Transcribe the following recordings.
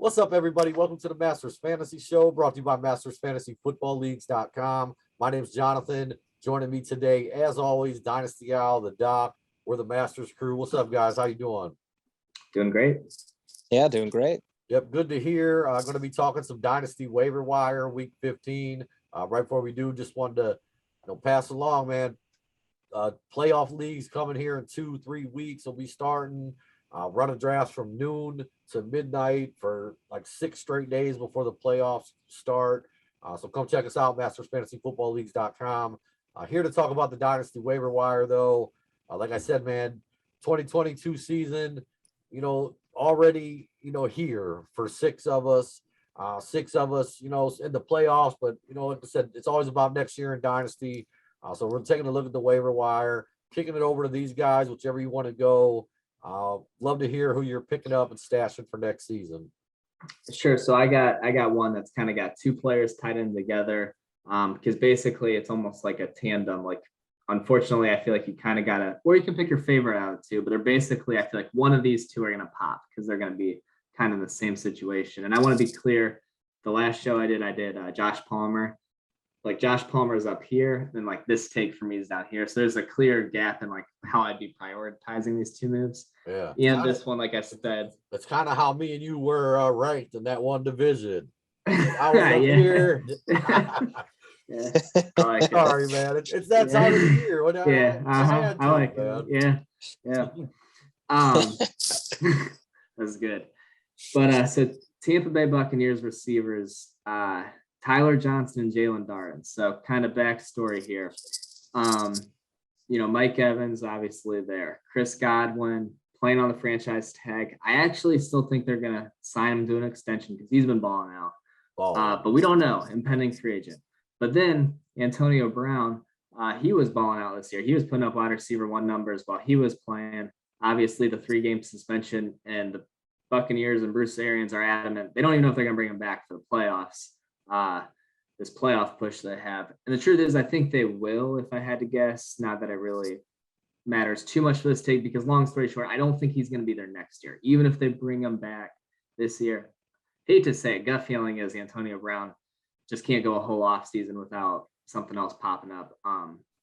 What's up, everybody? Welcome to the Masters Fantasy Show, brought to you by MastersFantasyFootballLeagues.com. My name's Jonathan. Joining me today, as always, Dynasty Owl, the Doc. We're the Masters crew. What's up, guys? How you doing? Doing great. Yeah, doing great. Yep, good to hear. I'm going to be talking some Dynasty Waiver Wire Week 15. Right before we do, just wanted to pass along, man. Playoff leagues coming here in 2-3 weeks. We'll be starting running drafts from noon to midnight for like 6 straight days before the playoffs start. So come check us out, MastersFantasyFootballLeagues.com. Here to talk about the Dynasty Waiver Wire, though. Like I said, man, 2022 season, already, here for 6 of us. 6 of us, in the playoffs. But, like I said, it's always about next year in Dynasty. So we're taking a look at the waiver wire, kicking it over to these guys, whichever you want to go. Love to hear who you're picking up and stashing for next season. Sure. So I got one that's kind of got 2 players tied in together. Because basically it's almost like a tandem. Like, unfortunately, I feel like you kind of gotta, or you can pick your favorite out of 2, but they're basically, I feel like one of these 2 are gonna pop because they're gonna be kind of in the same situation. And I want to be clear, the last show I did Josh Palmer. Like, Josh Palmer is up here, and like this take for me is down here. So there's a clear gap in like how I'd be prioritizing these 2 moves. Yeah. And this one, like I said, that's kind of how me and you were ranked in that one division. I was up yeah. here. Yeah. I like Sorry, man. It's that time of the year. I like it. Yeah. That's good. But so Tampa Bay Buccaneers receivers, Tyler Johnson and Jaelon Darden. So kind of backstory here. Mike Evans, obviously there. Chris Godwin playing on the franchise tag. I actually still think they're going to sign him to an extension because he's been balling out. But we don't know, impending free agent. But then Antonio Brown, he was balling out this year. He was putting up wide receiver 1 numbers while he was playing. Obviously, the 3-game suspension, and the Buccaneers and Bruce Arians are adamant. They don't even know if they're going to bring him back for the playoffs. This playoff push they have. And the truth is, I think they will, if I had to guess. Not that it really matters too much for this take, because long story short, I don't think he's going to be there next year, even if they bring him back this year. Hate to say it, gut feeling is Antonio Brown just can't go a whole off season without something else popping up.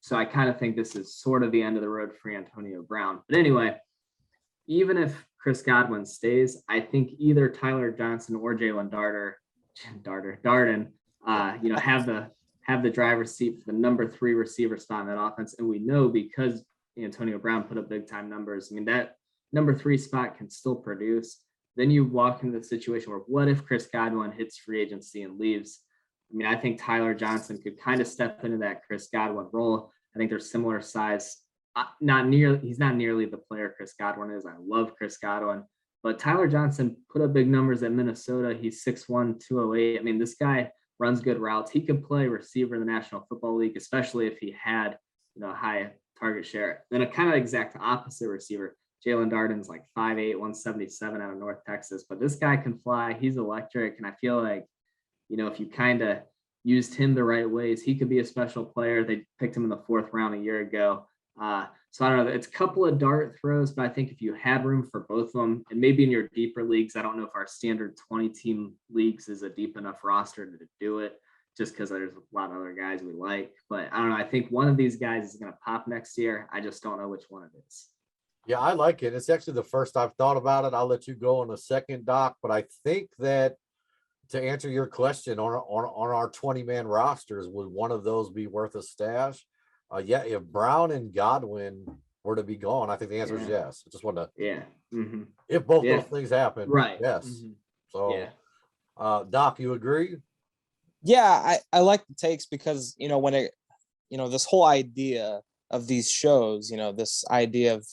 So I kind of think this is sort of the end of the road for Antonio Brown. But anyway, even if Chris Godwin stays, I think either Tyler Johnson or Jaelon Darden, have the driver's seat for the number 3 receiver spot in that offense. And we know, because Antonio Brown put up big time numbers, I mean, that number 3 spot can still produce. Then you walk into the situation where, what if Chris Godwin hits free agency and leaves? I mean, I think Tyler Johnson could kind of step into that Chris Godwin role. I think they're similar size. He's not nearly the player Chris Godwin is. I love Chris Godwin, but Tyler Johnson put up big numbers at Minnesota. He's 6'1", 208. I mean, this guy runs good routes. He could play receiver in the National Football League, especially if he had, high target share. Then a kind of exact opposite receiver, Jaelon Darden's like 5'8", 177 out of North Texas, but this guy can fly. He's electric, and I feel like, if you kind of used him the right ways, he could be a special player. They picked him in the 4th round a year ago. So I don't know. It's a couple of dart throws, but I think if you had room for both of them, and maybe in your deeper leagues, I don't know if our standard 20-team leagues is a deep enough roster to do it, just because there's a lot of other guys we like. But I don't know. I think one of these guys is going to pop next year. I just don't know which one it is. Yeah, I like it. It's actually the first I've thought about it. I'll let you go in a second, Doc. But I think that, to answer your question, on our 20-man rosters, would one of those be worth a stash? Yeah, if Brown and Godwin were to be gone, I think the answer is yes. I just want to, if both those things happen, right? Yes. So, Doc, you agree? Yeah, I like the takes because when it, this whole idea of these shows, this idea of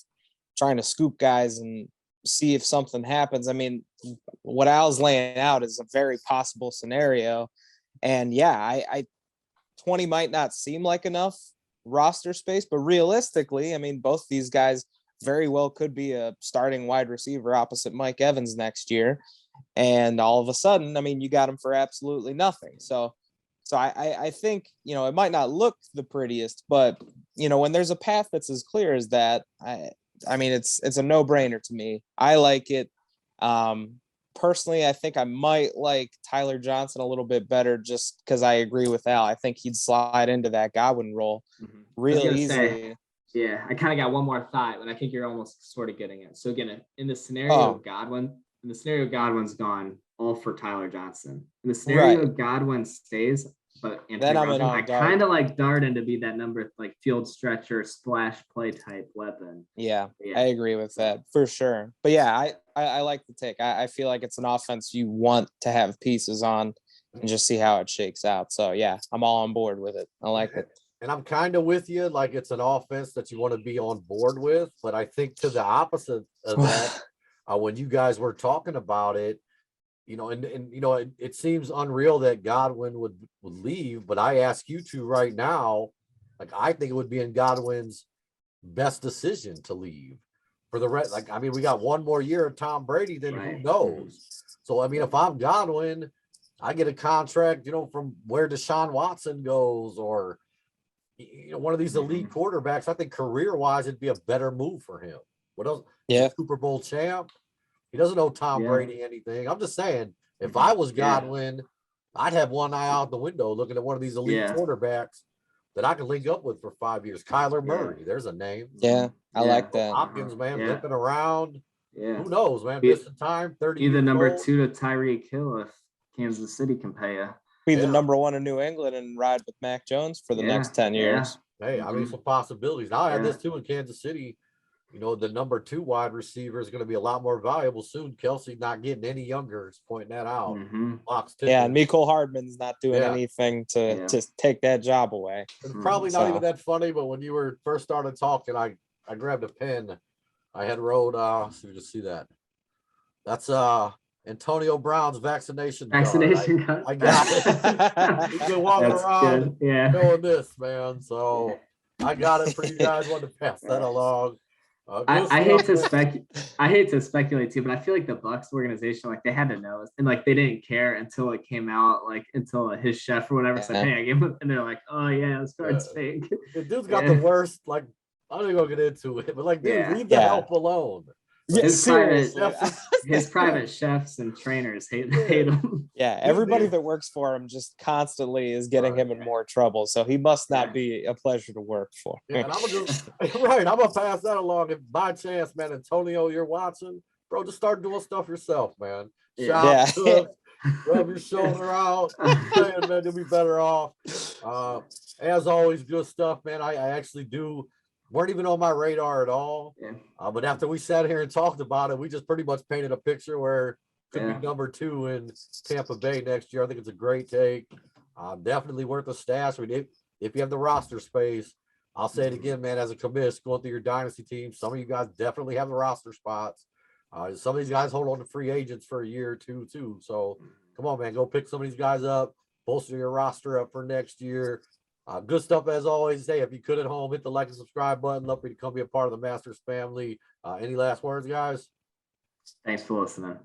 trying to scoop guys and see if something happens. I mean, what Al's laying out is a very possible scenario. And yeah, I 20 might not seem like enough roster space, but realistically, I mean, both these guys very well could be a starting wide receiver opposite Mike Evans next year. And all of a sudden, I mean, you got him for absolutely nothing. So I think, it might not look the prettiest, but, when there's a path that's as clear as that, I mean, it's a no-brainer to me. I like it. personally, I think I might like Tyler Johnson a little bit better just because I agree with Al. I think he'd slide into that Godwin role real easily. Yeah, I kind of got one more thought, but I think you're almost sort of getting it. So again, in the scenario of Godwin's gone, all for Tyler Johnson. In the scenario Godwin stays, but then I kind of like Darden to be that number, like field stretcher, splash play type weapon. Yeah, I agree with that for sure. But yeah, I like the take. I feel like it's an offense you want to have pieces on and just see how it shakes out. So yeah, I'm all on board with it. I like it. And I'm kind of with you. Like, it's an offense that you want to be on board with. But I think to the opposite of that, when you guys were talking about it, you know, and you know, it seems unreal that Godwin would leave. But I ask you two right now, like, I think it would be in Godwin's best decision to leave for the rest. Like, I mean, we got one more year of Tom Brady, then who knows? So, I mean, if I'm Godwin, I get a contract, you know, from where Deshaun Watson goes, or, you know, one of these elite quarterbacks. I think career-wise, it'd be a better move for him. What else? Yeah, Super Bowl champ. He doesn't owe Tom Brady anything. I'm just saying, if I was Godwin, I'd have one eye out the window looking at one of these elite quarterbacks that I could link up with for 5 years. Kyler Murray, there's a name. Yeah, I like that. Hopkins, man, limping around. Who knows, man? Missing time, 30 Be the number 2 to Tyreek Hill if Kansas City can pay you. Be the number 1 in New England and ride with Mac Jones for the next 10 years. Hey, I mean, some possibilities. Now I have this too in Kansas City. You know, the number 2 wide receiver is going to be a lot more valuable soon. Kelsey not getting any younger is pointing that out. And Mecole Hardman's not doing anything to take that job away. It's probably not even that funny, but when you were first started talking, I grabbed a pen. I had wrote, so you just see that. That's Antonio Brown's vaccination card. I got it. He's been walking around knowing this, man. So I got it for you guys. Wanted to pass that along. I hate to speculate too, but I feel like the Bucs organization, like, they had to know, and like they didn't care until it came out, like until his chef or whatever said, "Hey, I gave him," and they're like, "Oh yeah, this card's fake." The dude's got the worst. Like, I'm not gonna get into it, but like, dude, leave the help alone. His private chefs and trainers hate him. Yeah, everybody that works for him just constantly is getting him in more trouble. So he must not be a pleasure to work for. Yeah, and I'm gonna pass that along. If by chance, man, Antonio, you're watching, bro, just start doing stuff yourself, man. Cook, rub your shoulder out. Man, you'll be better off. As always, good stuff, man. I actually weren't even on my radar at all. But after we sat here and talked about it, we just pretty much painted a picture where it could be number 2 in Tampa Bay next year. I think it's a great take. Definitely worth a stash. I mean, if you have the roster space, I'll say it again, man, as a commish going through your dynasty team, some of you guys definitely have the roster spots. Some of these guys hold on to free agents for a year or two too. So come on, man, go pick some of these guys up, bolster your roster up for next year. Good stuff as always. Hey, if you could at home, hit the like and subscribe button. Love for you to come be a part of the Masters family. Any last words, guys? Thanks for listening.